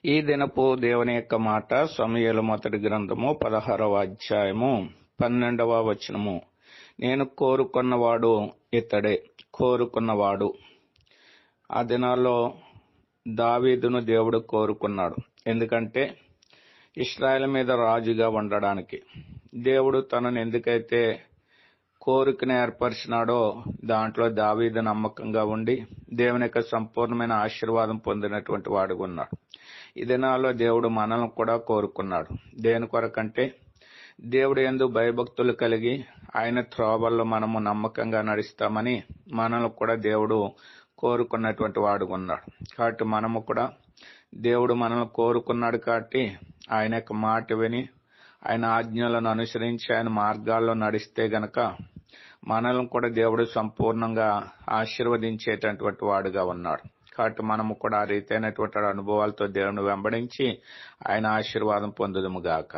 ఈ దినపు దేవుని యొక్క మాట సమూయేలు మొదటి గ్రంథము 16వ అధ్యాయము 12వ వచనము. నేను కోరుకున్నవాడు ఇతడే. కోరుకున్నవాడు. ఆ దినాల్లో దావీదును దేవుడు కోరుకున్నాడు. ఎందుకంటే ఇశ్రాయేలు మీద రాజుగా ఉండడానికి దేవుడు తనను ఎందుకైతే కోరికను ఏర్పరిచినాడో దాంట్లో దావీదు నమ్మకంగా ఉండి దేవుని యొక్క సంపూర్ణమైన ఆశీర్వాదం పొందినటువంటి వాడుగా ఉన్నాడు. ఈ దినాల్లో దేవుడు మనల్ని కూడా కోరుకున్నాడు. దేని కొరకంటే దేవుడు యందు భయభక్తులు కలిగి ఆయన త్రోవల్లో మనము నమ్మకంగా నడుస్తామని మనల్ని కూడా దేవుడు కోరుకున్నటువంటి వాడుగా ఉన్నాడు. కాబట్టి మనము కూడా దేవుడు మనల్ని కోరుకున్నాడు కాబట్టి ఆయన యొక్క మాట విని ఆయన ఆజ్ఞలను అనుసరించి ఆయన మార్గాల్లో నడిస్తే గనక మనల్ని కూడా దేవుడు సంపూర్ణంగా ఆశీర్వదించేటటువంటి వాడుగా ఉన్నాడు. కాబట్టి మనము కూడా ఆ రీతైనటువంటి అనుభవాలతో దేవుని వెంబడించి ఆయన ఆశీర్వాదం పొందుదుము గాక.